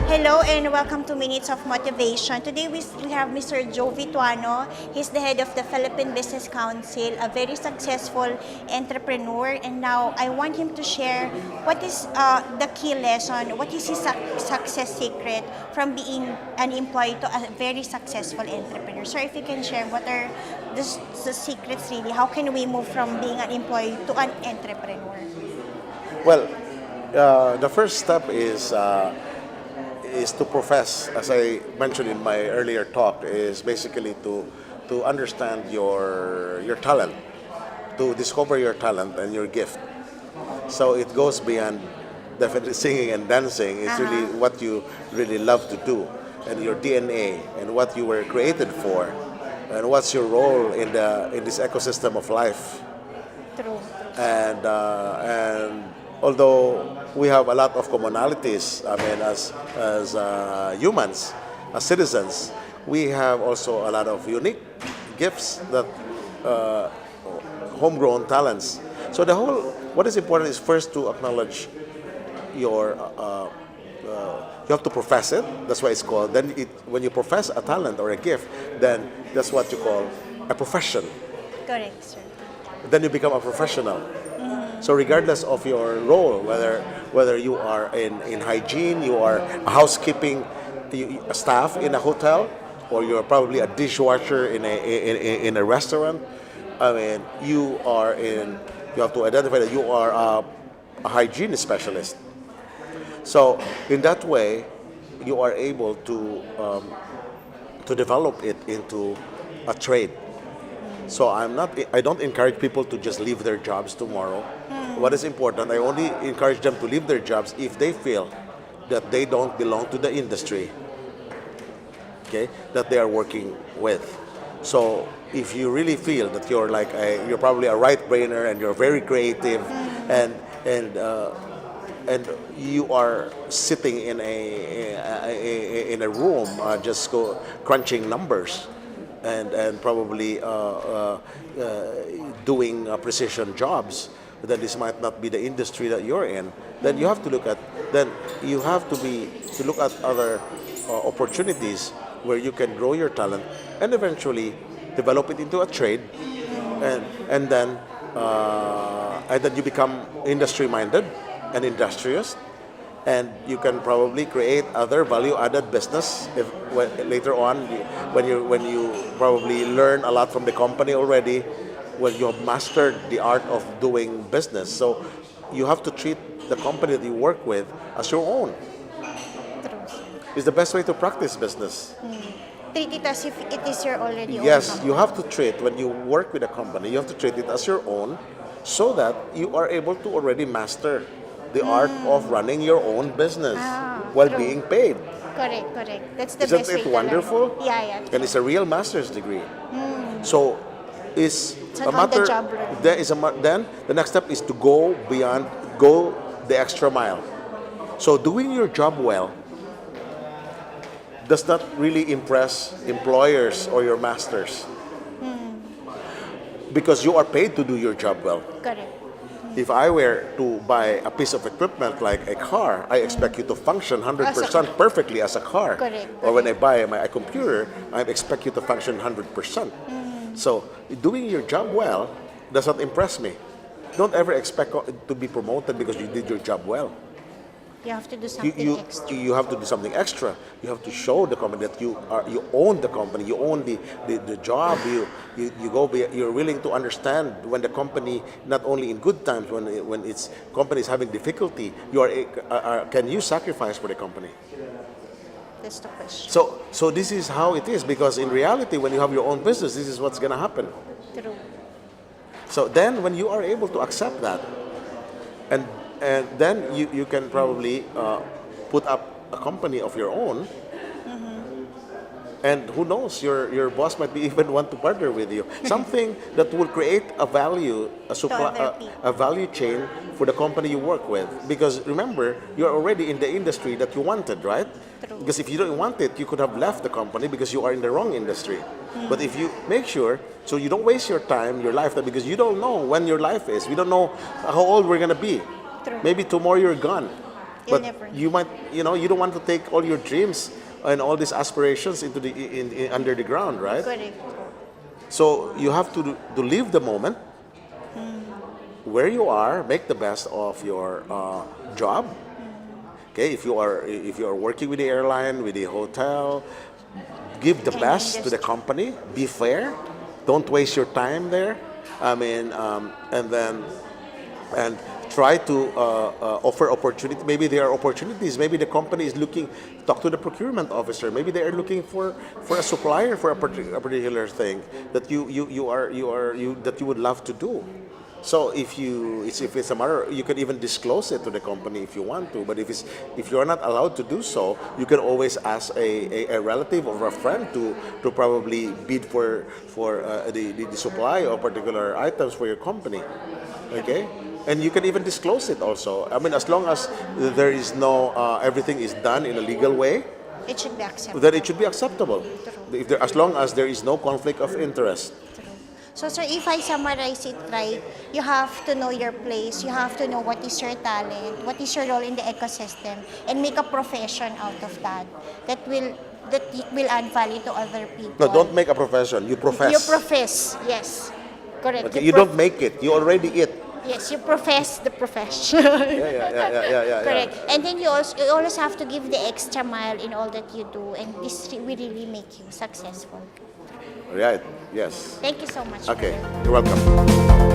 Hello and welcome to Minutes of Motivation. Today we have Mr. Jovy Tuano. He's the head of the Philippine Business Council, a very successful entrepreneur. And now I want him to share what is the key lesson, what is his success secret from being an employee to a very successful entrepreneur. Sir, if you can share what are the secrets really, how can we move from being an employee to an entrepreneur? Well, the first step is to profess, as I mentioned in my earlier talk, is basically to understand your talent, to discover your talent and your gift. So it goes beyond definitely singing and dancing. It's really what you really love to do, and your DNA, and what you were created for, and what's your role in this ecosystem of life. True. And although we have a lot of commonalities, I mean, as humans, as citizens, we have also a lot of unique gifts that homegrown talents. So what is important is first to acknowledge your. You have to profess it. That's why it's called. Then, when you profess a talent or a gift, then that's what you call a profession. Correct, sir. Then you become a professional. So regardless of your role, whether you are in hygiene, you are a housekeeping staff in a hotel, or you're probably a dishwasher in a restaurant, I mean, you have to identify that you are a hygiene specialist. So in that way, you are able to develop it into a trade. So I don't encourage people to just leave their jobs tomorrow. What is important, I only encourage them to leave their jobs if they feel that they don't belong to the industry, okay, that they are working with. So if you really feel that you're probably a right-brainer and you're very creative, and you are sitting in a room just crunching numbers, and probably doing precision jobs, then this might not be the industry that you're in. Then you have to look at other opportunities where you can grow your talent and eventually develop it into a trade, and then you become industry minded and industrious. And you can probably create other value-added business later on, when you probably learn a lot from the company already, when you have mastered the art of doing business. So you have to treat the company that you work with as your own. It's the best way to practice business. Treat it as if it is your already own Yes, company. you have to treat, when you work with a company, you have to treat it as your own, so that you are able to already master the art of running your own business while being paid. Correct. That's the Isn't best way it to wonderful? learn. Yeah. And it's a real master's degree. So it's a on matter. the job learning. Then the next step is to go beyond, go the extra mile. So doing your job well does not really impress employers or your masters, because you are paid to do your job well. Correct. If I were to buy a piece of equipment like a car, I expect you to function 100% perfectly as a car. Correct. Or when I buy my computer, I expect you to function 100%. So doing your job well does not impress me. Don't ever expect to be promoted because you did your job well. You have to do something extra. You have to do something extra. You have to show the company that you own the company, you own the job. You're willing to understand when the company, not only in good times, when its company is having difficulty, can you sacrifice for the company? That's the question. So this is how it is, because in reality, when you have your own business, this is what's going to happen. True. So then, when you are able to accept that, and then you can probably put up a company of your own, and who knows, your boss might be even want to partner with you. Something that will create a value, a value chain for the company you work with. Because remember, you're already in the industry that you wanted, right? True. Because if you don't want it, you could have left the company because you are in the wrong industry. But if you make sure, so you don't waste your time, your life, because you don't know when your life is. We don't know how old we're going to be. True. Maybe tomorrow you're gone. But never know. you might, you don't want to take all your dreams and all these aspirations into the in under the ground, right? Correct. So you have to live the moment where you are, make the best of your job. Okay, if you are working with the airline, with the hotel, give the Any best to the industry. company. Be fair. Don't waste your time there. I mean, and try to offer opportunity. Maybe there are opportunities. Maybe the company is looking. Talk to the procurement officer. Maybe they are looking for a supplier for a particular thing that you that you would love to do. So if it's a matter, you can even disclose it to the company if you want to. But if you're not allowed to do so, you can always ask a relative or a friend to probably bid for the supply of particular items for your company. Okay, and you can even disclose it also. I mean, as long as there is no everything is done in a legal way, It should be accepted. then it should be acceptable. As long as there is no conflict of interest. So, sir, if I summarize it right, you have to know your place, you have to know what is your talent, what is your role in the ecosystem, and make a profession out of that. That will add value to other people. No, don't make a profession. You profess. You profess, yes. Correct. Okay, you don't make it. You already it. Yes, you profess the profession. Yeah. Correct. And then you always have to give the extra mile in all that you do, and this will really make you successful. Right. Yes. Thank you so much. Okay. Sir. You're welcome.